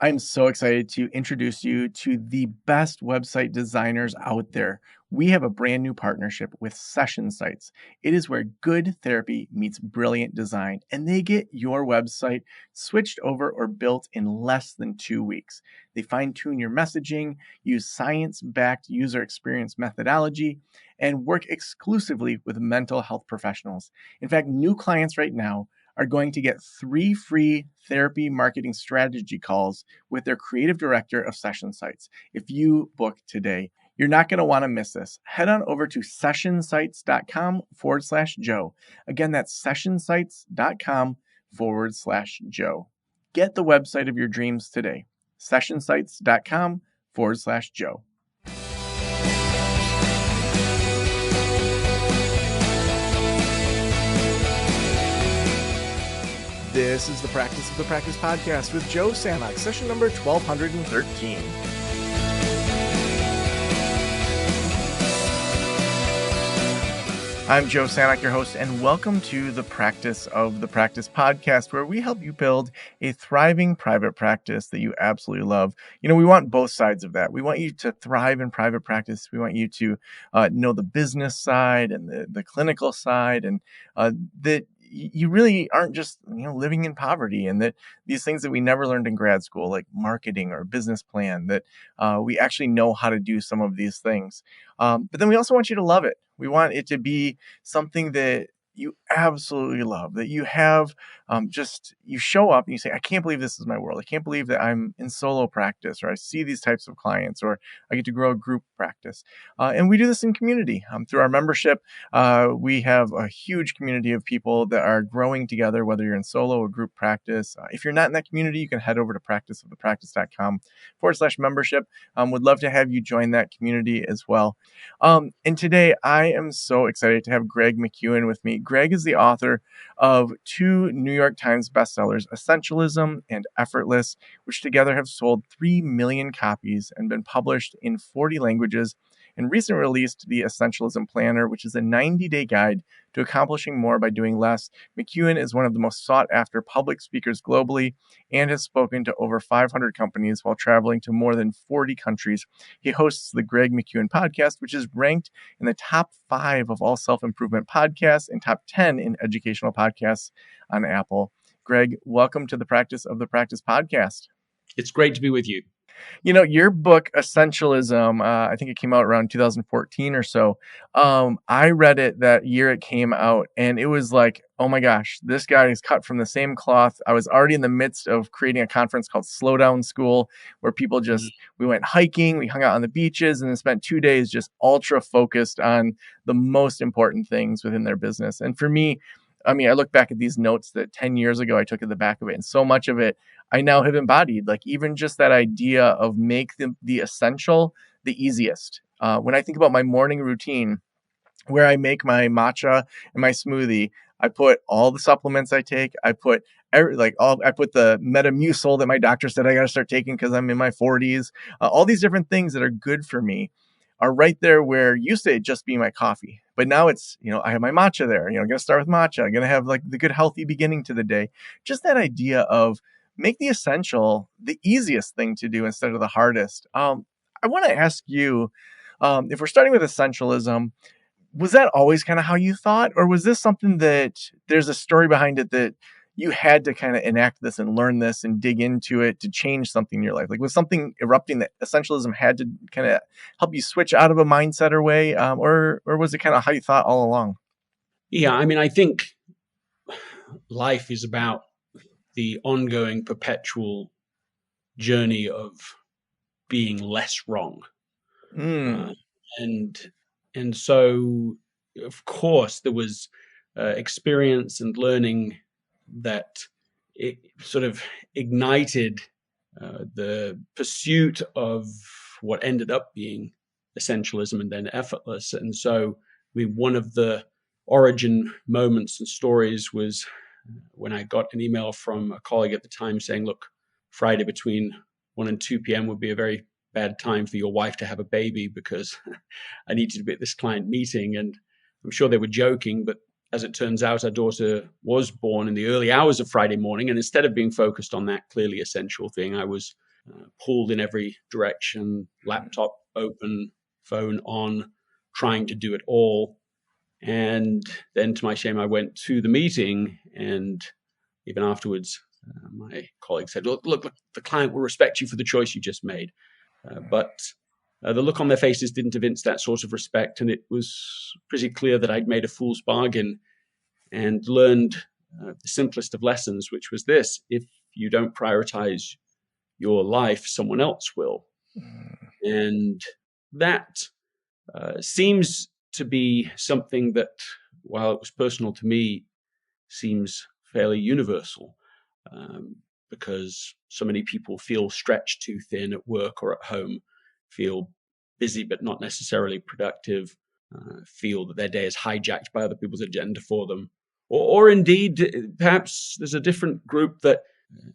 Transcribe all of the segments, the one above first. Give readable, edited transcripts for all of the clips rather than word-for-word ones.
I'm so excited to introduce you to the best website designers out there. We have a brand new partnership with Session Sites. It is where good therapy meets brilliant design, and they get your website switched over or built in less than 2 weeks. They fine tune your messaging, use science backed user experience methodology, and work exclusively with mental health professionals. In fact, new clients right now are going to get 3 free therapy marketing strategy calls with their creative director of Session Sites if you book today. You're not going to want to miss this. Head on over to sessionsites.com/Joe. Again, that's sessionsites.com/Joe. Get the website of your dreams today. Sessionsites.com/Joe. This is the Practice of the Practice podcast with Joe Sanok, session number 1213. I'm Joe Sanok, your host, and welcome to the Practice of the Practice podcast, where we help you build a thriving private practice that you absolutely love. You know, we want both sides of that. We want you to thrive in private practice. We want you to know the business side and the clinical side, and that you really aren't just, living in poverty, and that these things that we never learned in grad school, like marketing or business plan, that we actually know how to do some of these things. But then we also want you to love it. We want it to be something that you absolutely love, that you have you show up and you say, I can't believe this is my world. I can't believe that I'm in solo practice, or I see these types of clients, or I get to grow a group practice. And we do this in community. Through our membership, we have a huge community of people that are growing together, whether you're in solo or group practice. If you're not in that community, you can head over to practiceofthepractice.com/membership. Would love to have you join that community as well. And today I am so excited to have Greg McKeown with me. Greg is the author of 2 New York Times bestsellers, Essentialism and Effortless, which together have sold 3 million copies and been published in 40 languages, and recently released the Essentialism Planner, which is a 90-day guide to accomplishing more by doing less. McKeown is one of the most sought-after public speakers globally and has spoken to over 500 companies while traveling to more than 40 countries. He hosts the Greg McKeown podcast, which is ranked in the top 5 of all self-improvement podcasts and top 10 in educational podcasts on Apple. Greg, welcome to the Practice of the Practice podcast. It's great to be with you. You know, your book, Essentialism, I think it came out around 2014 or so. I read it that year it came out, and it was like, oh my gosh, this guy is cut from the same cloth. I was already in the midst of creating a conference called Slow Down School, where people we went hiking, we hung out on the beaches, and then spent 2 days just ultra focused on the most important things within their business. And for me, I look back at these notes that 10 years ago I took at the back of it, and so much of it I now have embodied. Like even just that idea of make the essential the easiest. When I think about my morning routine, where I make my matcha and my smoothie, I put all the supplements I take. I put I put the Metamucil that my doctor said I got to start taking because I'm in my 40s. All these different things that are good for me are right there where used to just be my coffee. But now it's, I have my matcha there. I'm going to start with matcha. I'm going to have like the good, healthy beginning to the day. Just that idea of make the essential the easiest thing to do instead of the hardest. I want to ask you, if we're starting with essentialism, was that always kind of how you thought? Or was this something that there's a story behind it that you had to kind of enact this and learn this and dig into it to change something in your life? Like was something erupting that essentialism had to kind of help you switch out of a mindset or way? Or was it kind of how you thought all along? Yeah, I think life is about the ongoing perpetual journey of being less wrong. And so, of course, there was experience and learning that it sort of ignited the pursuit of what ended up being essentialism and then effortless. And so, one of the origin moments and stories was when I got an email from a colleague at the time saying, look, Friday between 1 and 2 p.m. would be a very bad time for your wife to have a baby because I need you to be at this client meeting. And I'm sure they were joking, but as it turns out, our daughter was born in the early hours of Friday morning. And instead of being focused on that clearly essential thing, I was pulled in every direction, laptop open, phone on, trying to do it all. And then, to my shame, I went to the meeting, and even afterwards, my colleague said, look, the client will respect you for the choice you just made. But the look on their faces didn't evince that sort of respect, and it was pretty clear that I'd made a fool's bargain and learned the simplest of lessons, which was this: if you don't prioritize your life, someone else will. And that seems to be something that, while it was personal to me, seems fairly universal, because so many people feel stretched too thin at work or at home, feel busy but not necessarily productive, feel that their day is hijacked by other people's agenda for them. Or indeed, perhaps there's a different group that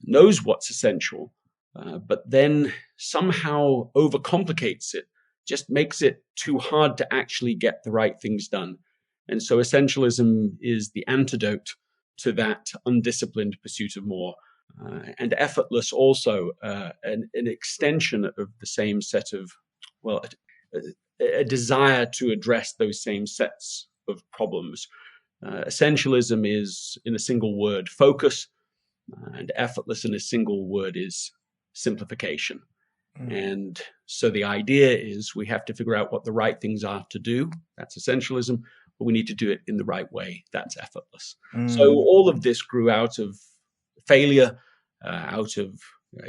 knows what's essential, but then somehow overcomplicates it, just makes it too hard to actually get the right things done. And so essentialism is the antidote to that undisciplined pursuit of more. And effortless also, an extension of the same set of, well, a desire to address those same sets of problems. Essentialism is, in a single word, focus, and effortless in a single word is simplification. And so the idea is we have to figure out what the right things are to do. That's essentialism, but we need to do it in the right way. That's effortless. So all of this grew out of failure, out of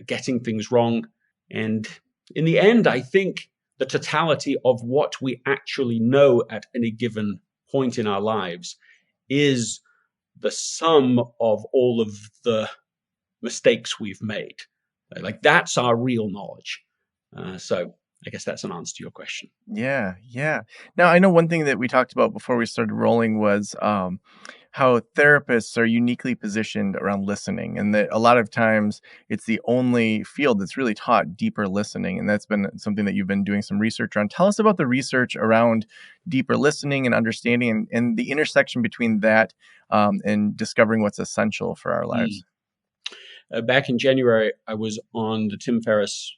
getting things wrong. And in the end, I think the totality of what we actually know at any given point in our lives is the sum of all of the mistakes we've made. Like, that's our real knowledge. So I guess that's an answer to your question. Yeah. Now, I know one thing that we talked about before we started rolling was how therapists are uniquely positioned around listening, and that a lot of times it's the only field that's really taught deeper listening. And that's been something that you've been doing some research on. Tell us about the research around deeper listening and understanding, and the intersection between that and discovering what's essential for our lives. Back in January, I was on the Tim Ferriss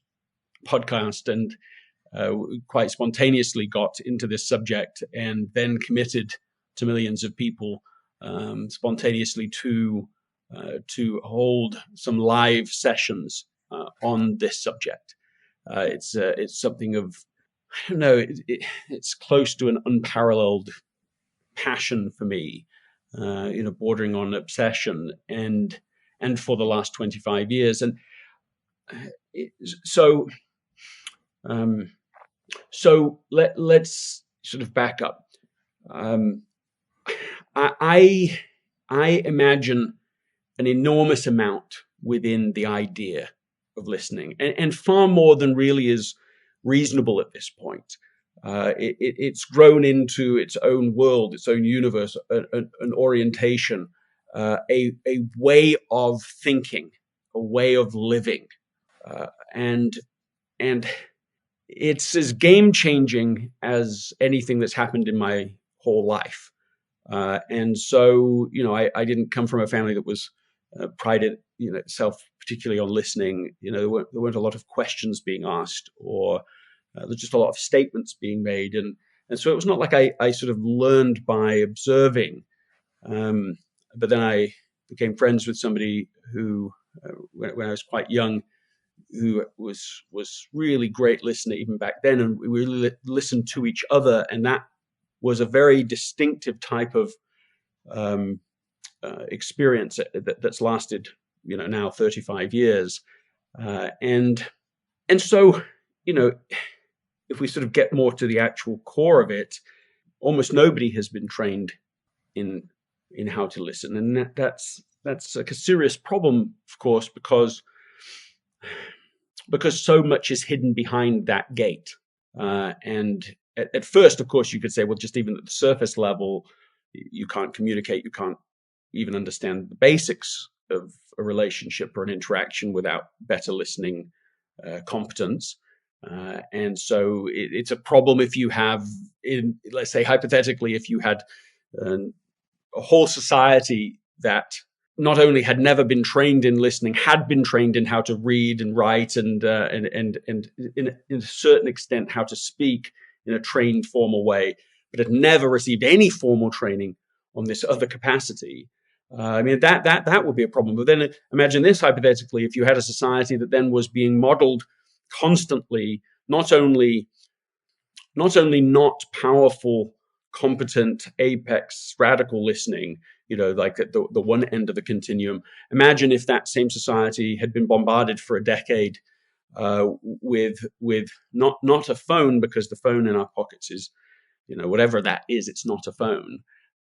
podcast, and quite spontaneously got into this subject, and then committed to millions of people spontaneously to hold some live sessions on this subject. It's something of, I don't know, it's close to an unparalleled passion for me, bordering on obsession, and for the last 25 years. And so let's sort of back up. I imagine an enormous amount within the idea of listening, and far more than really is reasonable at this point. It's grown into its own world, its own universe, an orientation, a way of thinking, a way of living, and it's as game-changing as anything that's happened in my whole life. And so, I didn't come from a family that was prided, itself particularly on listening. There weren't a lot of questions being asked, or there's just a lot of statements being made. And so it was not like I sort of learned by observing. But then I became friends with somebody who, when I was quite young, who was really great listener even back then, and we really listened to each other, and that was a very distinctive type of experience that's lasted, now 35 years, and so, if we sort of get more to the actual core of it, almost nobody has been trained in how to listen, and that's like a serious problem, of course, because so much is hidden behind that gate. And at first, of course, you could say, well, just even at the surface level, you can't communicate, you can't even understand the basics of a relationship or an interaction without better listening competence. And so it's a problem if you have, let's say hypothetically, if you had a whole society that not only had never been trained in listening, had been trained in how to read and write and in a certain extent how to speak in a trained formal way, but had never received any formal training on this other capacity. I mean, that would be a problem. But then imagine this hypothetically, if you had a society that then was being modeled constantly, not only not powerful, competent, apex, radical listening, like at the one end of the continuum. Imagine if that same society had been bombarded for a decade with not a phone, because the phone in our pockets is, whatever that is, it's not a phone.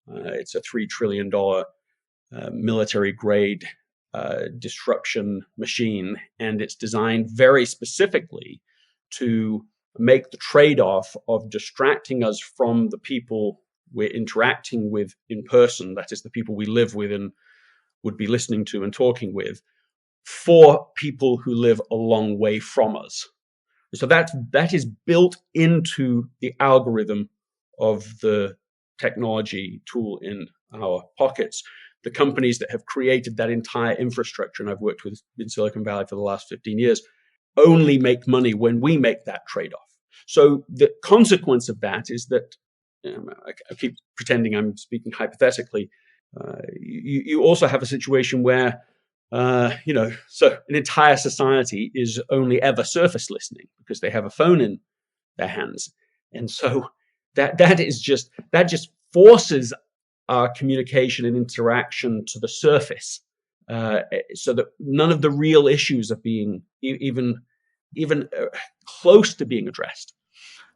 It's a $3 trillion military grade disruption machine, and it's designed very specifically to make the trade-off of distracting us from the people we're interacting with in person, that is the people we live with and would be listening to and talking with, for people who live a long way from us. So that is built into the algorithm of the technology tool in our pockets. The companies that have created that entire infrastructure, and I've worked with in Silicon Valley for the last 15 years, only make money when we make that trade-off. So the consequence of that is that, I keep pretending I'm speaking hypothetically, you also have a situation where, so an entire society is only ever surface listening because they have a phone in their hands. And so that just forces our communication and interaction to the surface, so that none of the real issues are being even close to being addressed.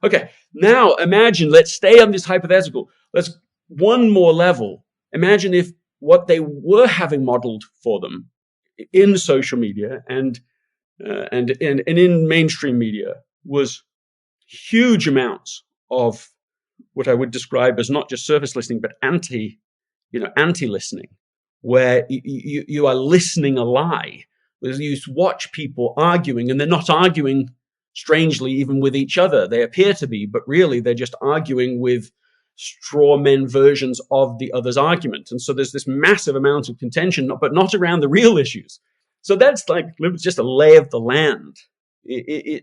Okay, now imagine, let's stay on this hypothetical. Let's one more level. Imagine if what they were having modeled for them in social media and in mainstream media was huge amounts of what I would describe as not just surface listening, but anti-listening, where you are listening a lie. You watch people arguing, and they're not arguing, strangely, even with each other. They appear to be, but really they're just arguing with straw men versions of the other's argument. And so there's this massive amount of contention, but not around the real issues. So that's like just a lay of the land.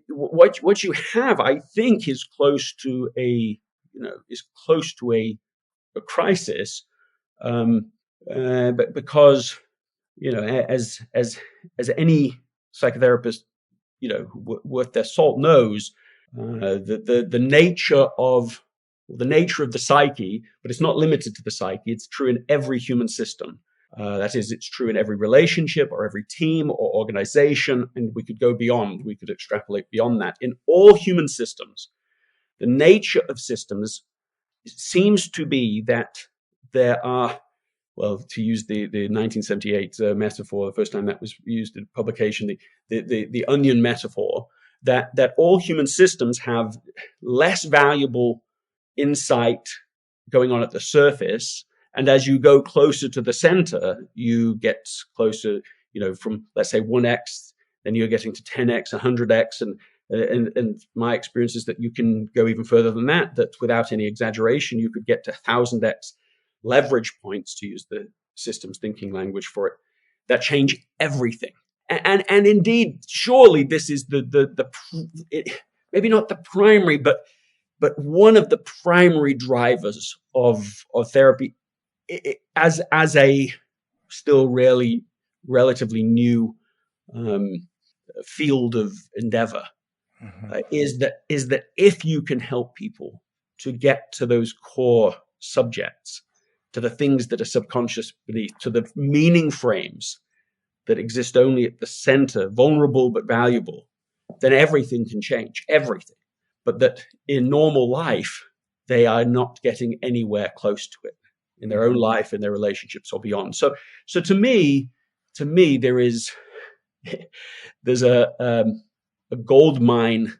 What you have, I think, is close to a crisis, but because as any psychotherapist worth their salt knows, the nature of the psyche, but it's not limited to the psyche. It's true in every human system. That is, it's true in every relationship or every team or organization, and we could go beyond. We could extrapolate beyond that. In all human systems, the nature of systems seems to be that there are, well, to use the 1978 metaphor, the first time that was used in publication, the onion metaphor, that all human systems have less valuable insight going on at the surface, and as you go closer to the center, you get closer, from, let's say, 1x, then you're getting to 10x, 100x, and my experience is that you can go even further than that without any exaggeration, you could get to 1000x leverage points, to use the systems thinking language for it, that change everything. And indeed, surely this is maybe not the primary, but one of the primary drivers of therapy, as a still relatively new field of endeavor, is that if you can help people to get to those core subjects, to the things that are subconscious beneath, to the meaning frames that exist only at the center, vulnerable but valuable, then everything can change, everything. But that in normal life, they are not getting anywhere close to it in their own life, in their relationships, or beyond. So to me, there's a gold mine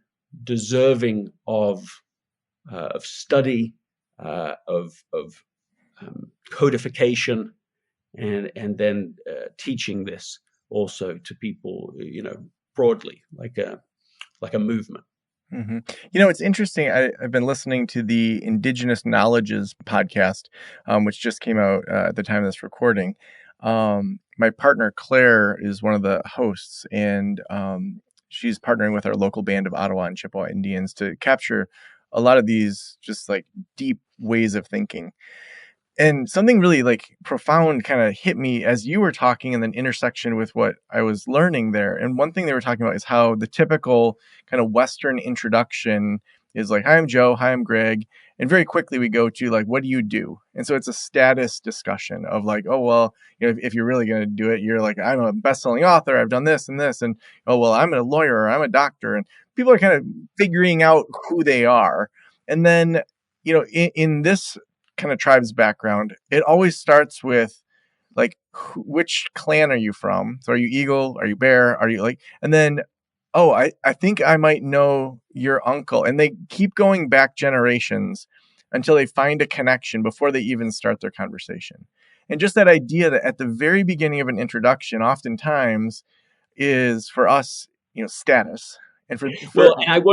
deserving of study, of codification, and then teaching this also to people, broadly, like a movement. Mm-hmm. It's interesting. I've been listening to the Indigenous Knowledges podcast, which just came out at the time of this recording. My partner Claire is one of the hosts, and she's partnering with our local band of Ottawa and Chippewa Indians to capture a lot of these just like deep ways of thinking. And something really like profound kind of hit me as you were talking, and then intersection with what I was learning there. And one thing they were talking about is how the typical kind of Western introduction is like, "Hi, I'm Joe. Hi, I'm Greg." And very quickly we go to like, "What do you do?" And so it's a status discussion of like, "Oh, well, if you're really going to do it, you're like, I'm a best-selling author. I've done this and this." And, "Oh, well, I'm a lawyer or I'm a doctor." And people are kind of figuring out who they are. And then, in this kind of tribe's background, it always starts with like, which clan are you from? So are you eagle? Are you bear? Are you like, and then, oh, I think I might know your uncle. And they keep going back generations until they find a connection before they even start their conversation. And just that idea that at the very beginning of an introduction, oftentimes is for us, status. And Well, I'm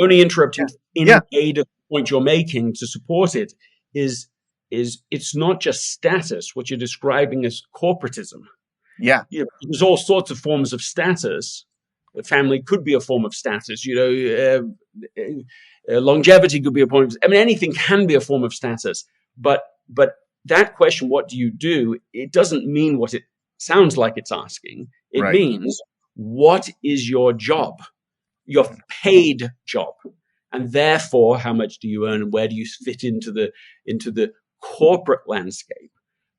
only yeah, interrupting yeah, in aid of the point you're making to support it. Is it's not just status, what you're describing as corporatism. yeah, There's all sorts of forms of status. The family could be a form of status. Longevity could be a form of. I mean, anything can be a form of status. But that question, what do you do? It doesn't mean what it sounds like it's asking. It right. means, what is your job? Your paid job, and therefore how much do you earn, and where do you fit into the corporate landscape?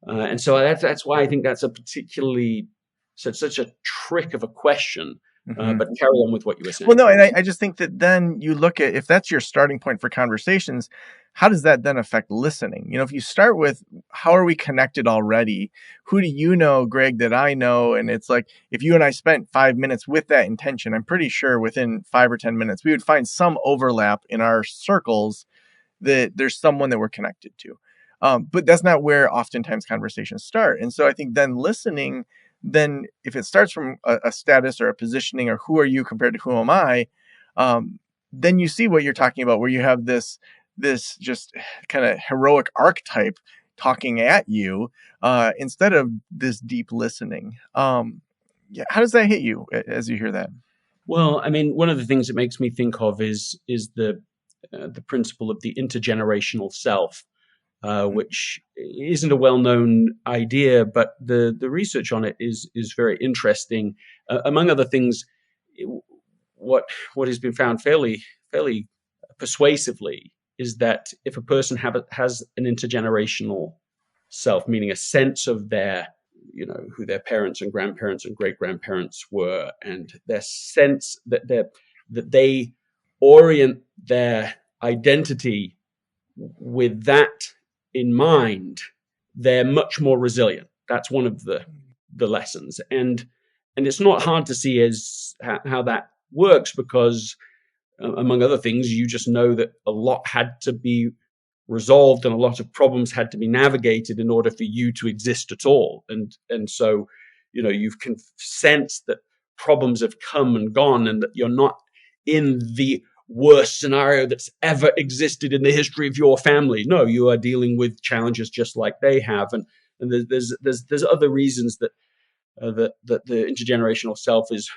And so that's why I think that's a particularly such a trick of a question. Mm-hmm. But carry on with what you were Well, saying. no, and I just think that then you look at, if that's your starting point for conversations, how does that then affect listening? If you start with, how are we connected already? Who do you know, Greg, that I know? And it's like, if you and I spent 5 minutes with that intention, I'm pretty sure within 5 or 10 minutes, we would find some overlap in our circles, that there's someone that we're connected to. But that's not where oftentimes conversations start. And so I think then listening, then if it starts from a status or a positioning, or who are you compared to who am I, then you see what you're talking about, where you have this just kind of heroic archetype talking at you, instead of this deep listening. Yeah, how does that hit you as you hear that? Well, I mean, one of the things it makes me think of is the principle of the intergenerational self, which isn't a well-known idea, but the research on it is very interesting. Among other things, what has been found fairly persuasively is that if a person has an intergenerational self, meaning a sense of their, who their parents and grandparents and great grandparents were, and their sense that they orient their identity with that in mind, they're much more resilient. That's one of the lessons, and it's not hard to see as how that works, because among other things, you just know that a lot had to be resolved and a lot of problems had to be navigated in order for you to exist at all, and so you can sense that problems have come and gone, and that you're not in the worst scenario that's ever existed in the history of your family. No, you are dealing with challenges just like they have, and there's other reasons that that the intergenerational self is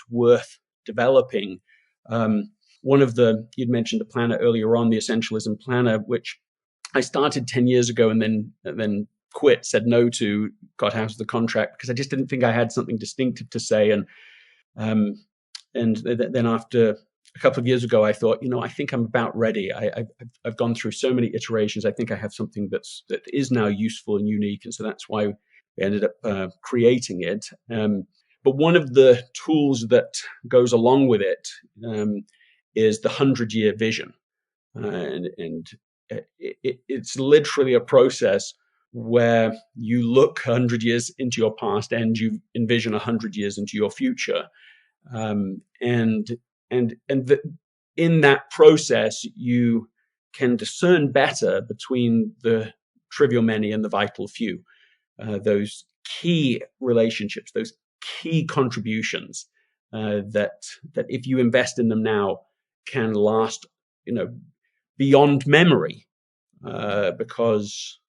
worth developing. One of you'd mentioned the planner earlier on, the Essentialism planner, which I started 10 years ago and then quit, said no to, got out of the contract because I just didn't think I had something distinctive to say. And then after a couple of years ago, I thought, I think I'm about ready. I've gone through so many iterations. I think I have something that is now useful and unique. And so that's why we ended up creating it. But one of the tools that goes along with it is the 100-year vision. It's literally a process where you look 100 years into your past and you envision 100 years into your future. In that process, you can discern better between the trivial many and the vital few. Those key relationships, those key contributions that if you invest in them now can last, beyond memory, because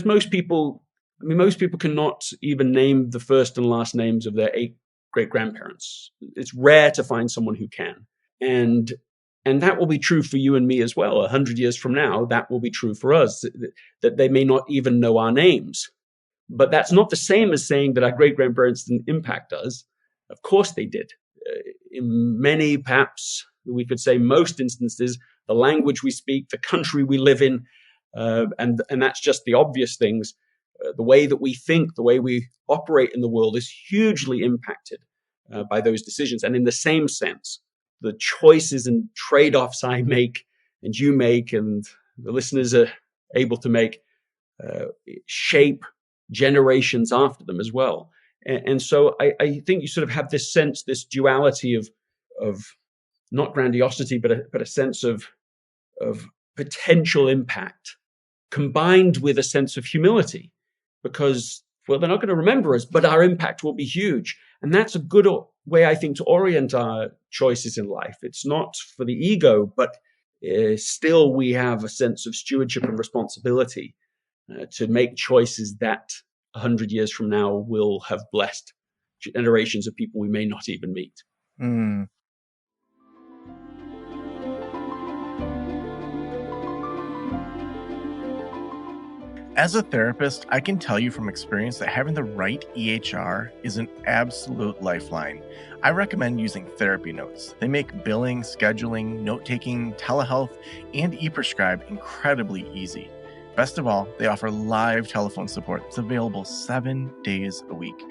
most people I mean, most people cannot even name the first and last names of their 8 great-grandparents. It's rare to find someone who can. And that will be true for you and me as well. 100 years from now, that will be true for us, that they may not even know our names. But that's not the same as saying that our great-grandparents didn't impact us. Of course they did. In many, perhaps we could say most instances, the language we speak, the country we live in, and that's just the obvious things. The way that we think, the way we operate in the world is hugely impacted by those decisions. And in the same sense, the choices and trade-offs I make and you make and the listeners are able to make shape generations after them as well. And so I think you sort of have this sense, this duality of not grandiosity, but a sense of potential impact combined with a sense of humility, because, well, they're not going to remember us, but our impact will be huge. And that's a good way, I think, to orient our choices in life. It's not for the ego, but still we have a sense of stewardship and responsibility to make choices that 100 years from now will have blessed generations of people we may not even meet. Mm. As a therapist, I can tell you from experience that having the right EHR is an absolute lifeline. I recommend using Therapy Notes. They make billing, scheduling, note-taking, telehealth, and e-prescribe incredibly easy. Best of all, they offer live telephone support that's available 7 days a week.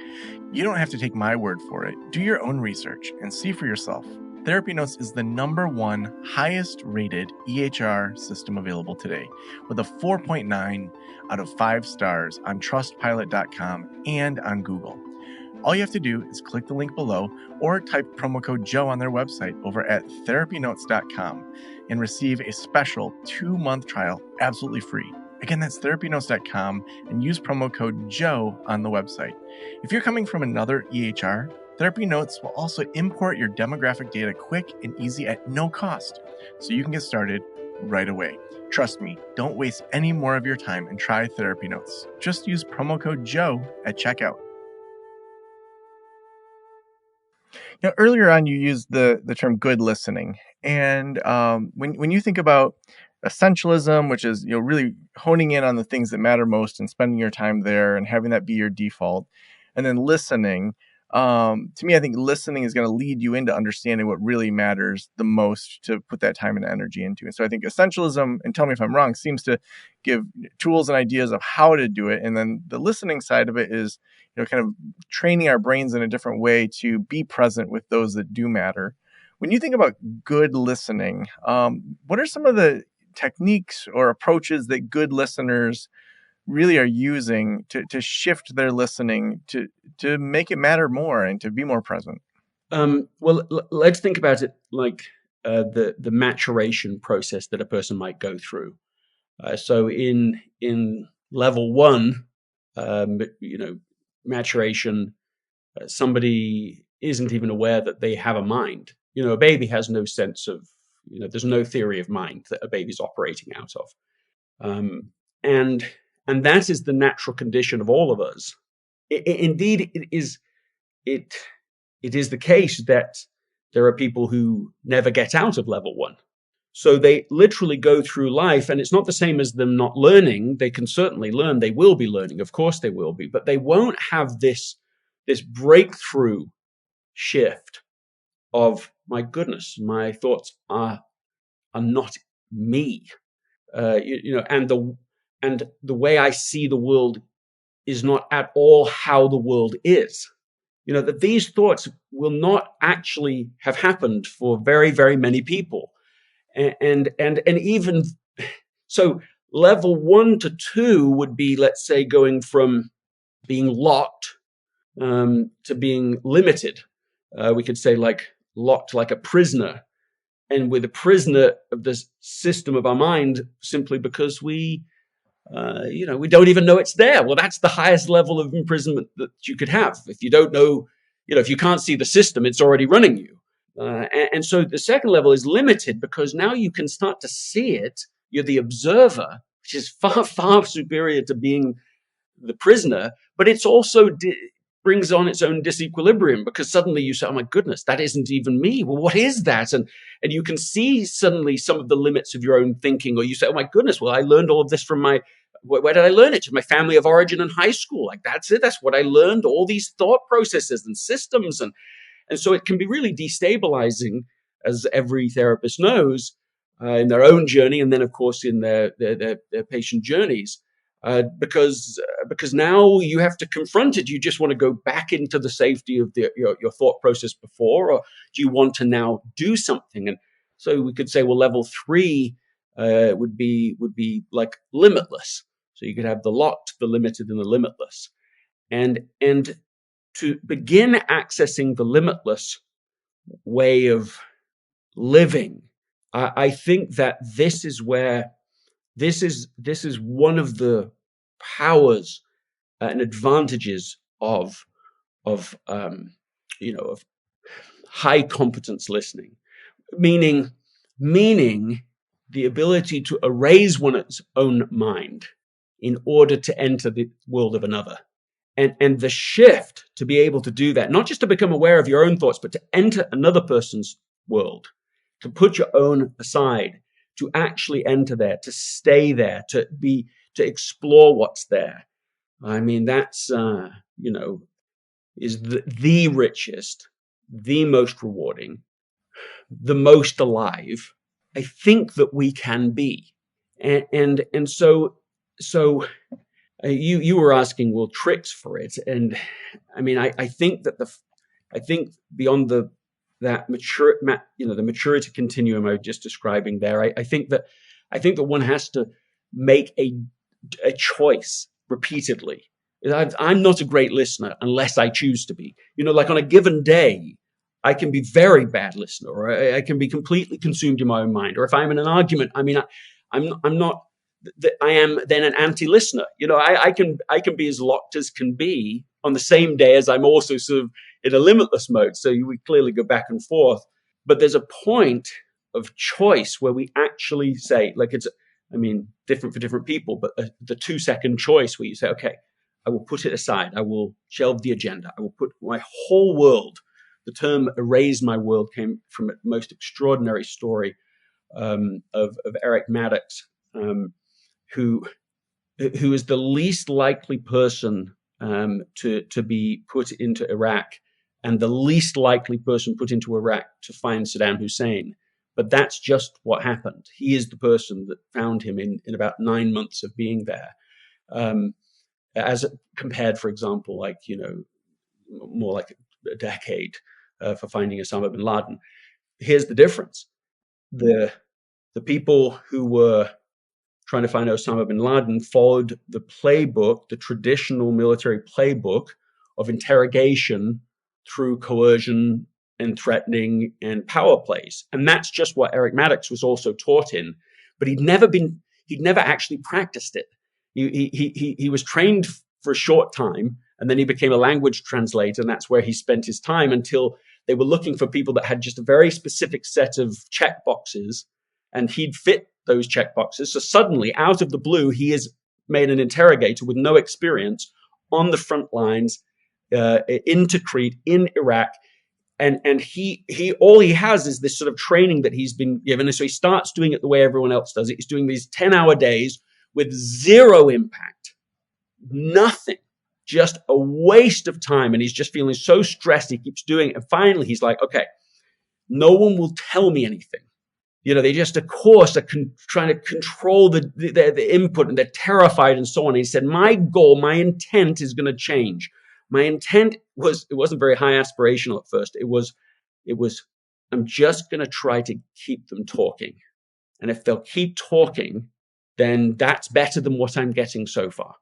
You don't have to take my word for it. Do your own research and see for yourself. Therapy Notes is the #1 highest rated EHR system available today, with a 4.9 out of 5 stars on trustpilot.com and on Google. All you have to do is click the link below or type promo code Joe on their website over at therapynotes.com and receive a special 2-month trial absolutely free. Again, that's therapynotes.com and use promo code Joe on the website. If you're coming from another EHR, Therapy Notes will also import your demographic data quick and easy at no cost, so you can get started right away. Trust me, don't waste any more of your time and try Therapy Notes. Just use promo code Joe at checkout. Now, earlier on, you used the term good listening. And when you think about essentialism, which is really honing in on the things that matter most and spending your time there and having that be your default, and then listening, to me, I think listening is going to lead you into understanding what really matters the most to put that time and energy into. And so I think essentialism, and tell me if I'm wrong, seems to give tools and ideas of how to do it. And then the listening side of it is, kind of training our brains in a different way to be present with those that do matter. When you think about good listening, what are some of the techniques or approaches that good listeners really are using to shift their listening to make it matter more and to be more present? Well, let's think about it like the maturation process that a person might go through. So in level 1, maturation, somebody isn't even aware that they have a mind. A baby has no sense of, there's no theory of mind that a baby's operating out of. And that is the natural condition of all of us. Indeed, it is the case that there are people who never get out of level 1. So they literally go through life, and it's not the same as them not learning. They can certainly learn. They will be learning. Of course they will be. But they won't have this breakthrough shift of, my goodness, my thoughts are not me. And the way I see the world is not at all how the world is. That these thoughts will not actually have happened for very, very many people. And even so, level 1 to 2 would be, let's say, going from being locked to being limited. We could say like locked like a prisoner. And we're the prisoner of this system of our mind simply because we don't even know it's there. Well, that's the highest level of imprisonment that you could have. If you don't know, if you can't see the system, it's already running you. And so the second level is limited because now you can start to see it. You're the observer, which is far, far superior to being the prisoner, but it's also brings on its own disequilibrium, because suddenly you say, oh my goodness, that isn't even me. Well, what is that? And you can see suddenly some of the limits of your own thinking, or you say, oh my goodness, well, I learned all of this from where did I learn it? My family of origin in high school. Like, that's it. That's what I learned, all these thought processes and systems. And so it can be really destabilizing, as every therapist knows, in their own journey, and then, of course, in their patient journeys. Because now you have to confront it. You just want to go back into the safety of your thought process before, or do you want to now do something? And so we could say, well, level 3 would be like limitless. So you could have the locked, the limited, and the limitless. And to begin accessing the limitless way of living, I think that this is where this is one of the powers and advantages of high competence listening, meaning the ability to erase one's own mind in order to enter the world of another. And the shift to be able to do that, not just to become aware of your own thoughts, but to enter another person's world, to put your own aside, to actually enter there, to stay there, to explore what's there. I mean, that's, is the richest, the most rewarding, the most alive, I think, that we can be. And so you were asking, well, tricks for it. And I mean, I think that beyond the maturity continuum I was just describing there, I think that one has to make a choice repeatedly. I'm not a great listener unless I choose to be. Like on a given day, I can be very bad listener, or I can be completely consumed in my own mind. Or if I'm in an argument, I mean, I'm not. I am then an anti-listener. I can be as locked as can be on the same day as I'm also sort of in a limitless mode. So we clearly go back and forth. But there's a point of choice where we actually say, like, different for different people, but the 2-second choice where you say, okay, I will put it aside. I will shelve the agenda. I will put my whole world. The term "erase my world" came from a most extraordinary story of Eric Maddox, who is the least likely person to be put into Iraq, and the least likely person put into Iraq to find Saddam Hussein. But that's just what happened. He is the person that found him in about 9 months of being there. As compared, for example, more like a decade for finding Osama bin Laden. Here's the difference. The people who were trying to find Osama bin Laden followed the playbook, the traditional military playbook of interrogation through coercion and threatening and power plays. And that's just what Eric Maddox was also taught in, but he'd never actually practiced it. He was trained for a short time, and then he became a language translator, and that's where he spent his time until they were looking for people that had just a very specific set of check boxes, and he'd fit those check boxes. So suddenly, out of the blue, he is made an interrogator with no experience on the front lines in Tikrit, in Iraq. And he all he has is this sort of training that he's been given. And so he starts doing it the way everyone else does it. He's doing these 10-hour days with zero impact, nothing, just a waste of time. And he's just feeling so stressed. He keeps doing it. And finally, he's like, okay, no one will tell me anything. They just, of course, are trying to control the input, and they're terrified and so on. And he said, my goal, my intent is going to change. My intent it wasn't very high aspirational at first. It was, I'm just going to try to keep them talking. And if they'll keep talking, then that's better than what I'm getting so far.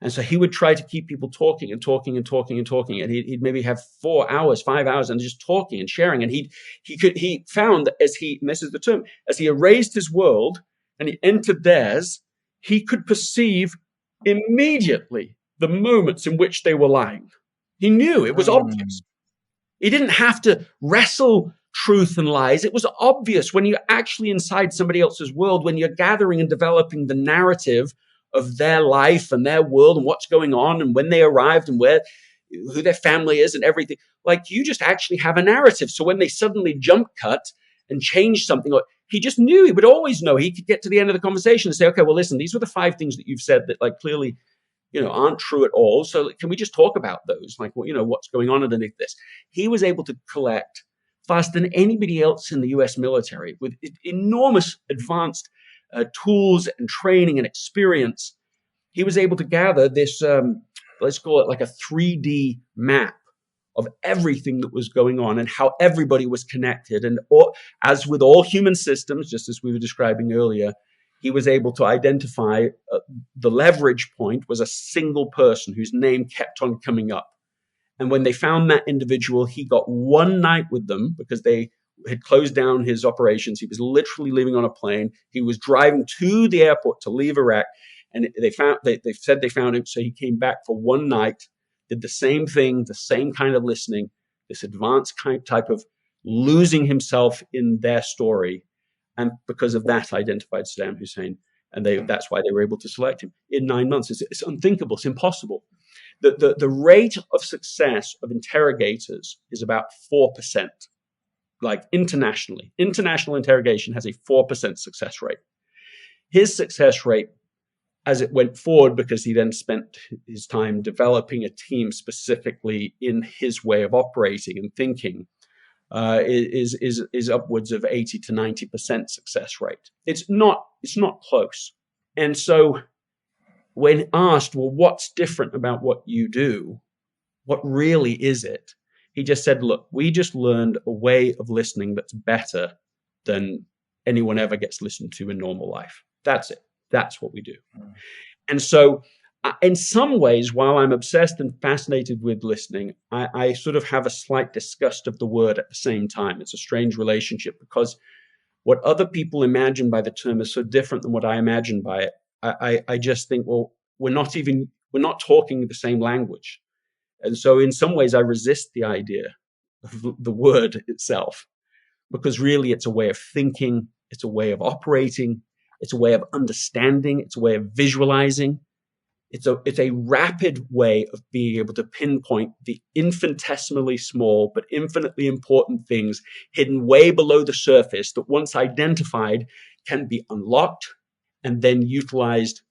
And so he would try to keep people talking and talking and talking and talking. And he'd maybe have 4 hours, 5 hours, and just talking and sharing. And he found that and this is the term, as he erased his world and he entered theirs, he could perceive immediately the moments in which they were lying. He knew it was obvious. He didn't have to wrestle truth and lies. It was obvious when you're actually inside somebody else's world, when you're gathering and developing the narrative of their life and their world and what's going on and when they arrived and who their family is and everything. Like, you just actually have a narrative. So when they suddenly jump cut and change something, or he just knew, he would always know, he could get to the end of the conversation and say, okay, well, listen, these were the 5 things that you've said that, like, clearly, aren't true at all. So can we just talk about those? Like, well, what's going on underneath this? He was able to collect faster than anybody else in the US military with enormous advanced tools and training and experience. He was able to gather this, let's call it like a 3D map of everything that was going on and how everybody was connected. And as with all human systems, just as we were describing earlier, he was able to identify the leverage point was a single person whose name kept on coming up. And when they found that individual, he got one night with them because they had closed down his operations. He was literally living on a plane. He was driving to the airport to leave Iraq. And they said they found him. So he came back for one night, did the same thing, the same kind of listening, this advanced type of losing himself in their story. And because of that, identified Saddam Hussein. And that's why they were able to select him in 9 months. It's unthinkable. It's impossible. The rate of success of interrogators is about 4%. Like internationally, international interrogation has a 4% success rate. His success rate, as it went forward, because he then spent his time developing a team specifically in his way of operating and thinking, is upwards of 80 to 90% success rate. It's not close. And so when asked, well, what's different about what you do? What really is it? He just said, look, we just learned a way of listening that's better than anyone ever gets listened to in normal life. That's it. That's what we do. And so in some ways, while I'm obsessed and fascinated with listening, I sort of have a slight disgust of the word at the same time. It's a strange relationship because what other people imagine by the term is so different than what I imagine by it. I just think, well, we're not talking the same language. And so in some ways, I resist the idea of the word itself, because really it's a way of thinking, it's a way of operating, it's a way of understanding, it's a way of visualizing. It's a rapid way of being able to pinpoint the infinitesimally small but infinitely important things hidden way below the surface that once identified can be unlocked and then utilized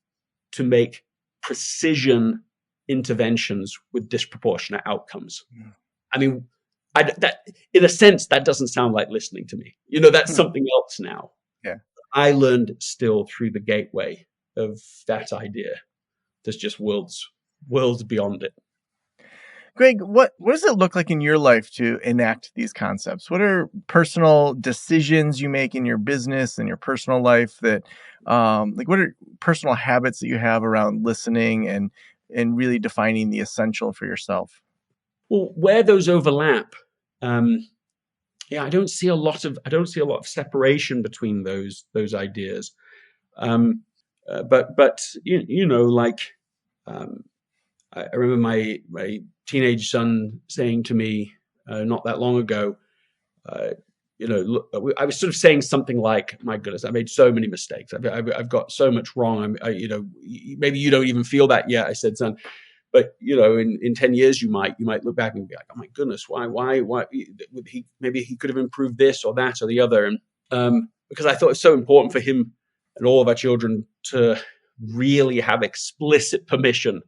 to make precision interventions with disproportionate outcomes. I mean, that in a sense, that doesn't sound like listening to me. That's something else now. Yeah. I learned still through the gateway of that idea. There's just worlds beyond it. Greg, what does it look like in your life to enact these concepts? What are personal decisions you make in your business and your personal life that, what are personal habits that you have around listening and really defining the essential for yourself? Well, where those overlap, I don't see a lot of separation between those ideas. But I remember my teenage son saying to me not that long ago, look, I was sort of saying something like, "My goodness, I made so many mistakes. I've got so much wrong. Maybe you don't even feel that yet." I said, "Son, but in 10 years you might look back and be like, oh my goodness, why maybe he could have improved this or that or the other." And because I thought it's so important for him and all of our children to really have explicit permission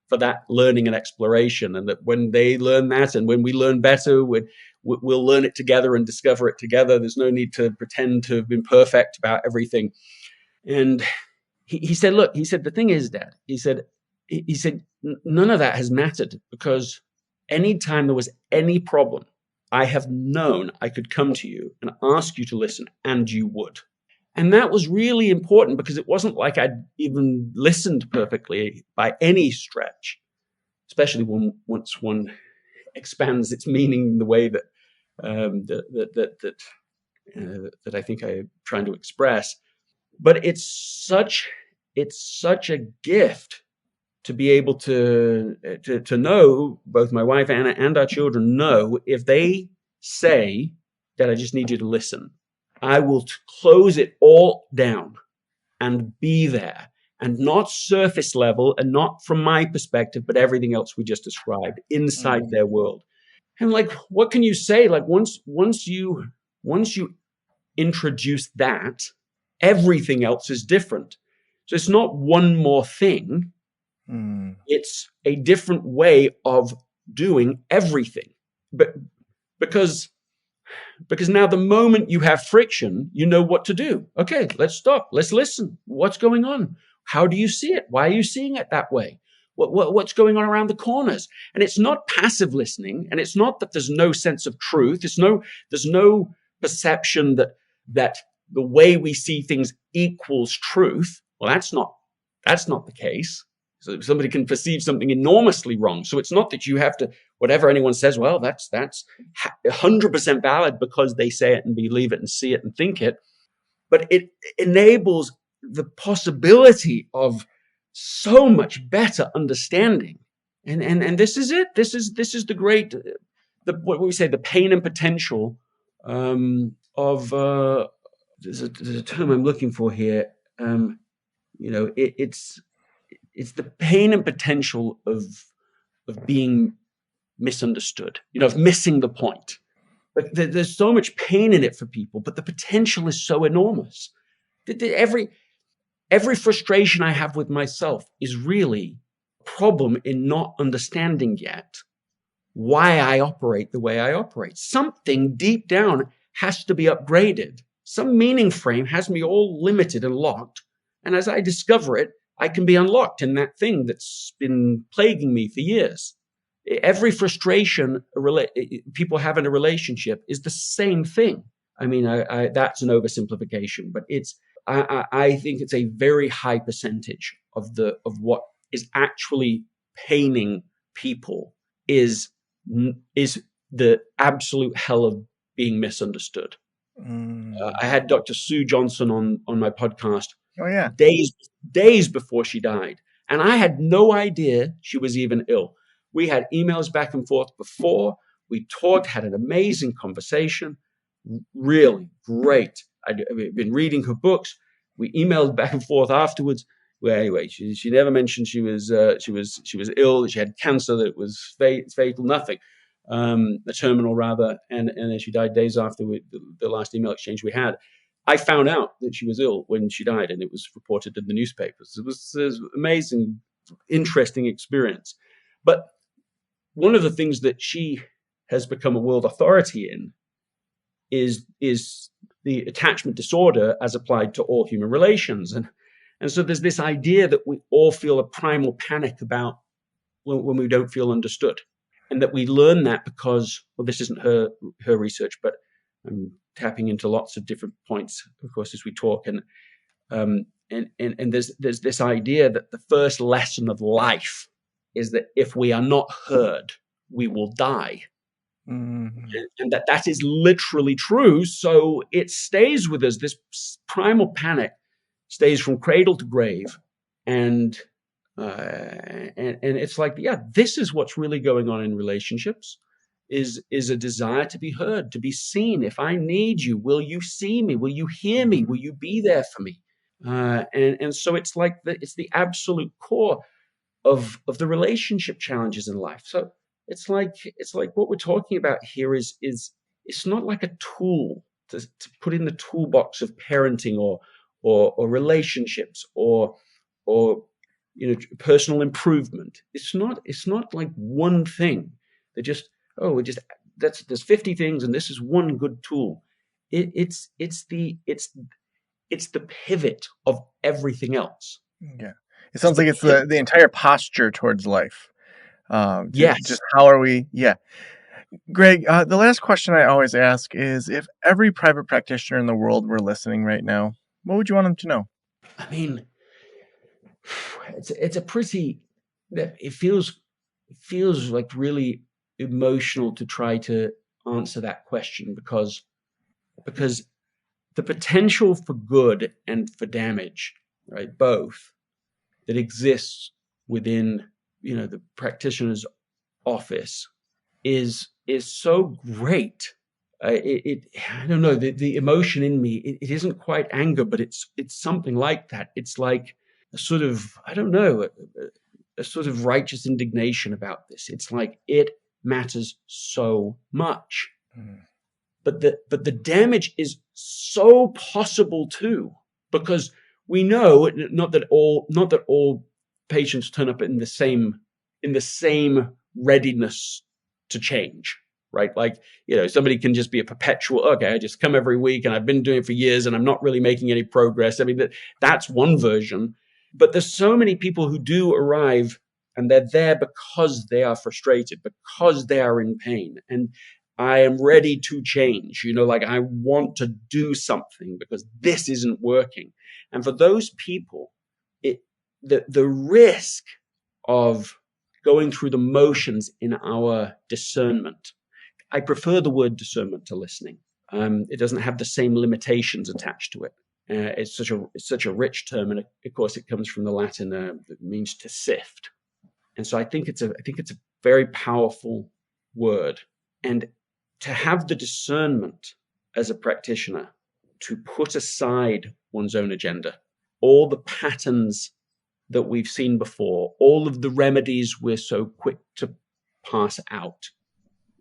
for that learning and exploration, and that when they learn that and when we learn better, we'll learn it together and discover it together. There's no need to pretend to have been perfect about everything. And he said, look, he said, the thing is, Dad, he said, none of that has mattered, because anytime there was any problem, I have known I could come to you and ask you to listen, and you would. And that was really important, because it wasn't like I'd even listened perfectly by any stretch, especially once one expands its meaning in the way that I think I'm trying to express. But it's such a gift to be able to know, both my wife Anna and our children know, if they say that I just need you to listen, I will close it all down and be there and not surface level, and not from my perspective, but everything else we just described inside Mm, their world. And like, what can you say? Like once you introduce that, everything else is different. So it's not one more thing. mm, It's a different way of doing everything. But because now the moment you have friction, you know what to do. Okay, let's stop. Let's listen. What's going on? How do you see it? Why are you seeing it that way? What's going on around the corners? And it's not passive listening, and it's not that there's no sense of truth. There's no perception that the way we see things equals truth. Well, that's not the case. So somebody can perceive something enormously wrong. So it's not that you have to, whatever anyone says, well, that's 100% valid because they say it and believe it and see it and think it. But it enables the possibility of so much better understanding. And this is it. This is the great, what we say, the pain and potential of, there's a term I'm looking for here. It's the pain and potential of being misunderstood, of missing the point. But there's so much pain in it for people, but the potential is so enormous. Every frustration I have with myself is really a problem in not understanding yet why I operate the way I operate. Something deep down has to be upgraded. Some meaning frame has me all limited and locked. And as I discover it, I can be unlocked in that thing that's been plaguing me for years. Every frustration people have in a relationship is the same thing. I mean, that's an oversimplification, but I think it's a very high percentage of what is actually paining people is the absolute hell of being misunderstood. I had Dr. Sue Johnson on my podcast oh yeah. days before she died, and I had no idea she was even ill. We had emails back and forth before. We talked, had an amazing conversation, really great. I'd been reading her books. We emailed back and forth afterwards. Well, anyway, she never mentioned she was ill, that she had cancer, that it was fatal, nothing, a terminal rather, and then she died days after the last email exchange we had. I found out that she was ill when she died, and it was reported in the newspapers. It was an amazing, interesting experience. But one of the things that she has become a world authority in is the attachment disorder as applied to all human relations. And so there's this idea that we all feel a primal panic about when we don't feel understood. And that we learn that because, well, this isn't her research, but I'm tapping into lots of different points, of course, as we talk. And there's this idea that the first lesson of life is that if we are not heard, we will die. Mm-hmm. And that is literally true. So it stays with us. This primal panic stays from cradle to grave. And it's like, yeah, this is what's really going on in relationships is a desire to be heard, to be seen. If I need you, will you see me? Will you hear me? Will you be there for me? And so it's like it's the absolute core of the relationship challenges in life. So it's like what we're talking about here is it's not like a tool to put in the toolbox of parenting or relationships or personal improvement. It's not like one thing. They just there's 50 things and this is one good tool. It's the pivot of everything else. Yeah, it sounds like it's the entire posture towards life. Yes. Just how are we? Yeah. Greg, the last question I always ask is, if every private practitioner in the world were listening right now, what would you want them to know? I mean, it's a pretty, it feels like really emotional to try to answer that question because the potential for good and for damage, right, both, that exists within the practitioner's office is so great. I don't know, the emotion in me, it isn't quite anger, but it's something like that. It's like sort of, I don't know, a sort of righteous indignation about this. It's like it matters so much. Mm. But the damage is so possible too, because we know not that all patients turn up in the same readiness to change, right? Like, somebody can just be a perpetual, okay, I just come every week and I've been doing it for years and I'm not really making any progress. I mean, that's one version, but there's so many people who do arrive and they're there because they are frustrated, because they are in pain. And I am ready to change, like I want to do something because this isn't working. And for those people, the risk of going through the motions in our discernment, I prefer the word discernment to listening. It doesn't have the same limitations attached to it. It's such a rich term, and of course it comes from the Latin that means to sift. And so I think it's a very powerful word. And to have the discernment as a practitioner to put aside one's own agenda, all the patterns that we've seen before, all of the remedies we're so quick to pass out.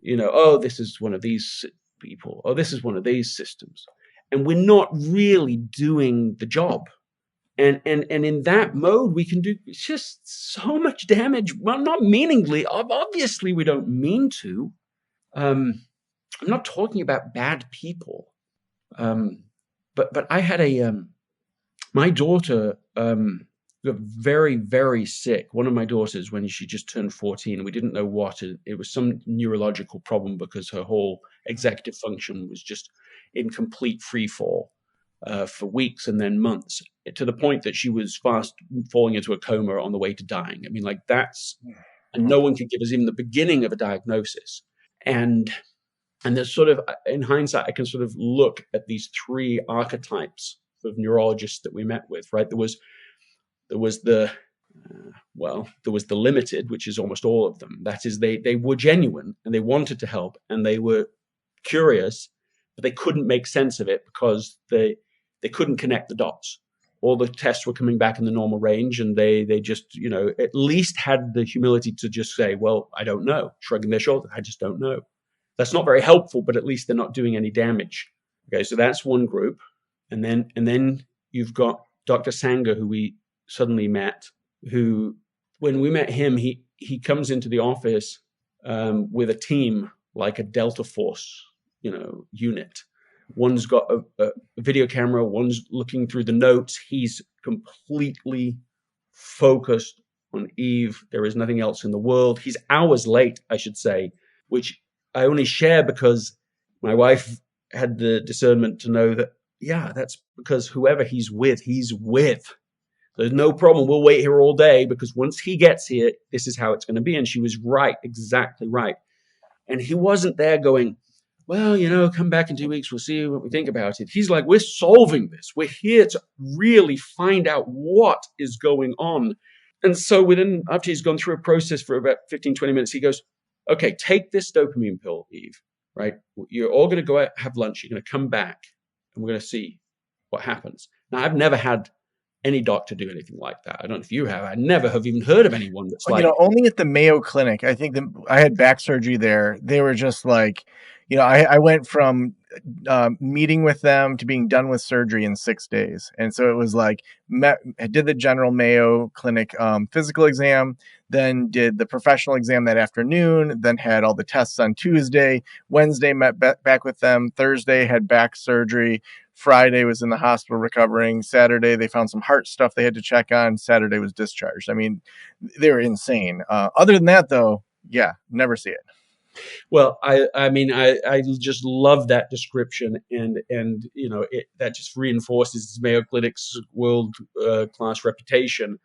Oh, this is one of these people. Oh, this is one of these systems. And we're not really doing the job. And in that mode, we can do just so much damage. Well, not meaningfully. Obviously, we don't mean to. I'm not talking about bad people. But I had my daughter got very, very sick. One of my daughters, when she just turned 14, we didn't know what. It was some neurological problem because her whole executive function was just in complete free fall for weeks and then months, to the point that she was fast falling into a coma on the way to dying. I mean, like and no one could give us even the beginning of a diagnosis. And there's sort of, in hindsight, I can sort of look at these three archetypes of neurologists that we met with, right? There was the limited, which is almost all of them. That is, they were genuine and they wanted to help and they were curious, but they couldn't make sense of it because they couldn't connect the dots. All the tests were coming back in the normal range, and they just, at least had the humility to just say, well, I don't know, shrugging their shoulders. I just don't know. That's not very helpful, but at least they're not doing any damage. Okay, so that's one group. And then you've got Dr. Sanger, who we suddenly met, who, when we met him, he comes into the office with a team like a Delta Force, unit. One's got a video camera, one's looking through the notes. He's completely focused on Eve. There is nothing else in the world. He's hours late, I should say, which I only share because my wife had the discernment to know that, yeah, that's because whoever he's with. There's no problem. We'll wait here all day because once he gets here, this is how it's going to be. And she was right, exactly right. And he wasn't there going, well, come back in 2 weeks. We'll see what we think about it. He's like, we're solving this. We're here to really find out what is going on. And so after he's gone through a process for about 15, 20 minutes, he goes, okay, take this dopamine pill, Eve, right? You're all going to go out, have lunch. You're going to come back and we're going to see what happens. Now, I've never had any doctor do anything like that. I don't know if you have. I never have even heard of anyone that's only at the Mayo Clinic. I think I had back surgery there. They were just like, I went from meeting with them to being done with surgery in 6 days. And so it was like, I did the general Mayo Clinic physical exam, then did the professional exam that afternoon, then had all the tests on Tuesday. Wednesday met back with them. Thursday had back surgery. Friday was in the hospital recovering. Saturday, they found some heart stuff they had to check on. Saturday was discharged. I mean, they were insane. Other than that, though, yeah, never see it. Well, I mean, I just love that description, and that just reinforces Mayo Clinic's world class reputation.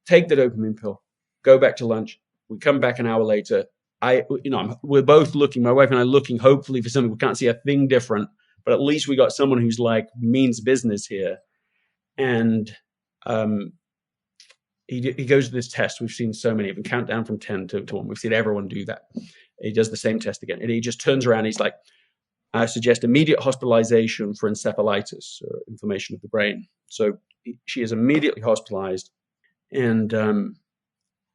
Take the dopamine pill, go back to lunch. We come back an hour later. We're both looking, my wife and I, looking hopefully for something. We can't see a thing different, but at least we got someone who's like means business here. And he goes to this test. We've seen so many of them, count down from 10 to 1. We've seen everyone do that. He does the same test again. And he just turns around. And he's like, I suggest immediate hospitalization for encephalitis, or inflammation of the brain. So she is immediately hospitalized. And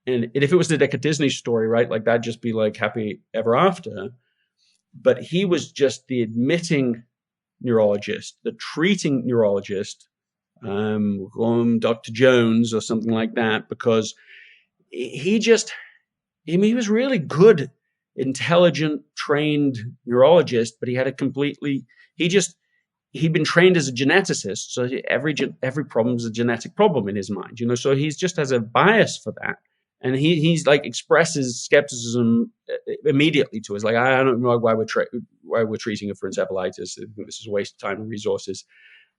if it was like a Disney story, right, like that'd just be like happy ever after. But he was just the admitting neurologist, the treating neurologist, we'll call him Dr. Jones or something like that, because he just, I mean, he was really good, intelligent, trained neurologist, but he had a completely, he'd been trained as a geneticist, so every problem is a genetic problem in his mind, so he's just has a bias for that. And he's like expresses skepticism immediately to us, like, I don't know why we're treating her for encephalitis. This is a waste of time and resources.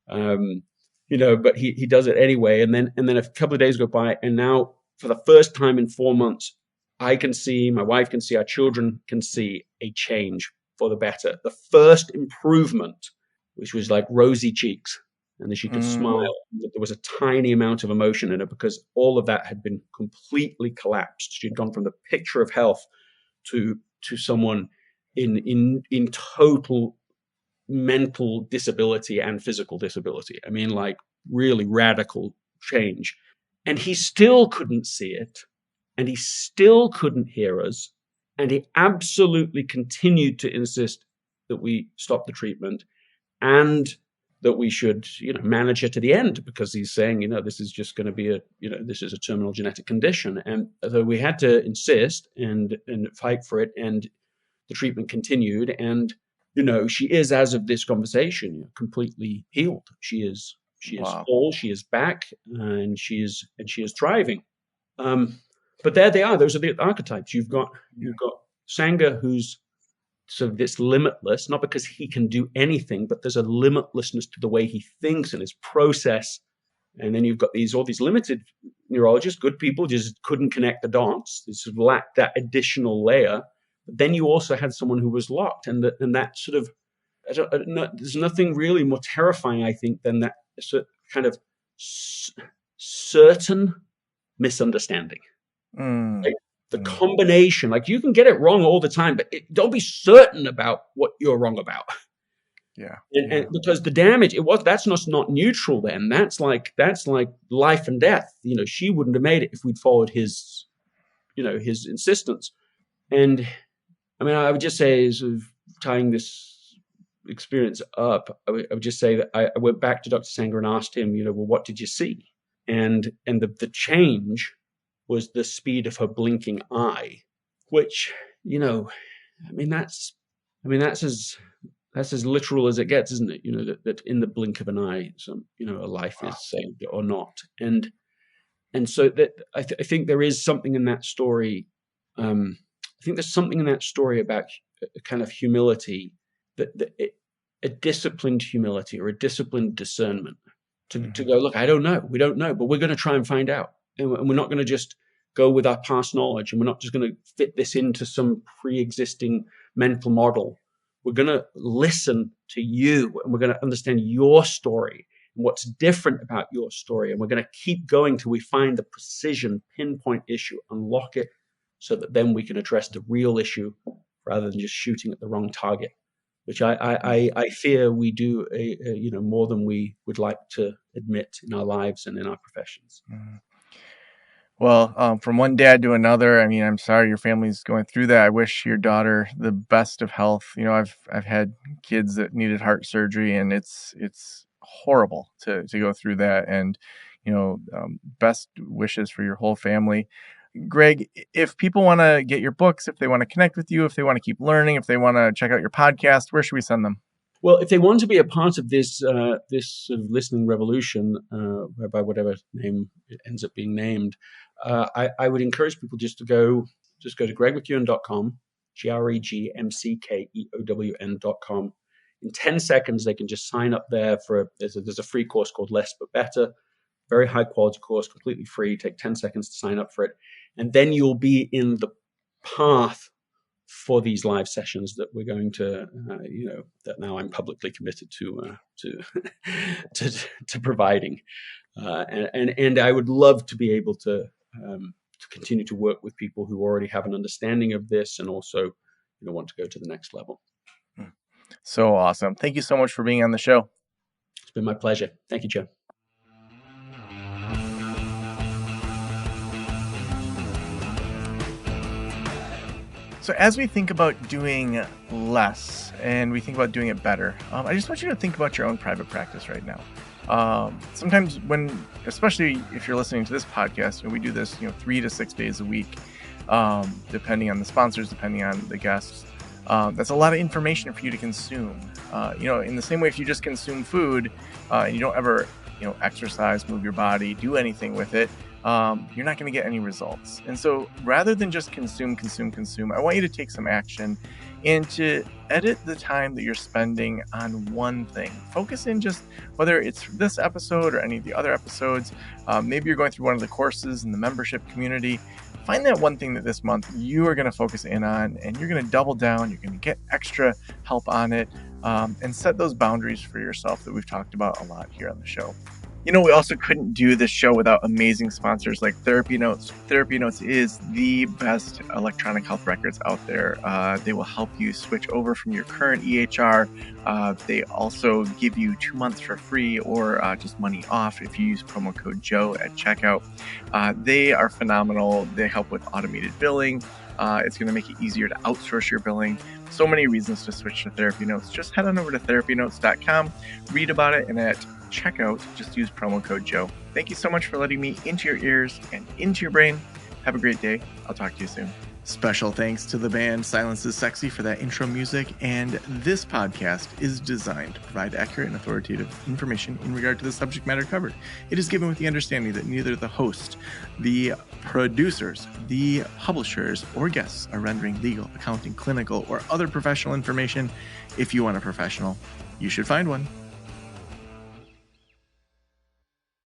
But he does it anyway. And then a couple of days go by, and now for the first time in 4 months, I can see, my wife can see, our children can see a change for the better. The first improvement, which was like rosy cheeks, and then she could smile. There was a tiny amount of emotion in her because all of that had been completely collapsed. She'd gone from the picture of health to someone in total mental disability and physical disability. I mean, like really radical change. And he still couldn't see it, and he still couldn't hear us, and he absolutely continued to insist that we stop the treatment and that we should, manage it to the end, because he's saying, this is just going to be this is a terminal genetic condition. And so we had to insist and fight for it, and the treatment continued. And, she is, as of this conversation, completely healed. She is Wow. whole, she is back, and she is thriving. But there they are. Those are the archetypes. You've got Sanger, who's sort of this limitless, not because he can do anything, but there's a limitlessness to the way he thinks and his process. And then you've got all these limited neurologists, good people, just couldn't connect the dots. They sort of lacked that additional layer. But then you also had someone who was locked, and that sort of, there's nothing really more terrifying, I think, than that sort of kind of certain misunderstanding. Right? The combination, like you can get it wrong all the time, but don't be certain about what you're wrong about. Yeah. And because the damage, that's not neutral. Then that's like life and death. She wouldn't have made it if we'd followed his insistence. And I mean, I would just say, sort of tying this experience up, I would just say that I went back to Dr. Sanger and asked him, well, what did you see? And the change was the speed of her blinking eye, which, that's as literal as it gets, isn't it? That in the blink of an eye, a life is saved or not. And so that I think there is something in that story. I think there's something in that story about a kind of humility, a disciplined humility or a disciplined discernment to go, look, I don't know. We don't know, but we're going to try and find out. And we're not going to just go with our past knowledge, and we're not just going to fit this into some pre-existing mental model. We're going to listen to you, and we're going to understand your story and what's different about your story. And we're going to keep going till we find the precision, pinpoint issue, unlock it, so that then we can address the real issue rather than just shooting at the wrong target, which I fear we do more than we would like to admit in our lives and in our professions. Well, from one dad to another, I mean, I'm sorry your family's going through that. I wish your daughter the best of health. I've had kids that needed heart surgery, and it's horrible to go through that. And best wishes for your whole family. Greg, if people want to get your books, if they want to connect with you, if they want to keep learning, if they want to check out your podcast, where should we send them? Well, if they want to be a part of this sort of listening revolution, by whatever name it ends up being named, I would encourage people just to go to gregmckeown.com, GregMckeown.com. In 10 seconds, they can just sign up there there's a free course called Less But Better, very high quality course, completely free. Take 10 seconds to sign up for it. And then you'll be in the path for these live sessions that we're going to, that now I'm publicly committed to providing. And I would love to be able to continue to work with people who already have an understanding of this and also, want to go to the next level. So awesome. Thank you so much for being on the show. It's been my pleasure. Thank you, Joe. So as we think about doing less and we think about doing it better, I just want you to think about your own private practice right now. Sometimes especially if you're listening to this podcast, we do this, 3 to 6 days a week, depending on the sponsors, depending on the guests. That's a lot of information for you to consume. In the same way, if you just consume food and you don't ever, exercise, move your body, do anything with it, you're not going to get any results. And so rather than just consume, I want you to take some action and to edit the time that you're spending on one thing. Focus in just whether it's this episode or any of the other episodes. Maybe you're going through one of the courses in the membership community. Find that one thing that this month you are going to focus in on, and you're going to double down. You're going to get extra help on it, and set those boundaries for yourself that we've talked about a lot here on the show. We also couldn't do this show without amazing sponsors like Therapy Notes. Therapy Notes is the best electronic health records out there. They will help you switch over from your current EHR. They also give you 2 months for free or just money off if you use promo code Joe at checkout. They are phenomenal. They help with automated billing. It's going to make it easier to outsource your billing. So many reasons to switch to Therapy Notes. Just head on over to therapynotes.com, read about it, and at checkout, just use promo code Joe. Thank you so much for letting me into your ears and into your brain. Have a great day. I'll talk to you soon. Special thanks to the band Silence is Sexy for that intro music, and this podcast is designed to provide accurate and authoritative information in regard to the subject matter covered. It is given with the understanding that neither the host, the producers, the publishers, or guests are rendering legal, accounting, clinical, or other professional information. If you want a professional, you should find one.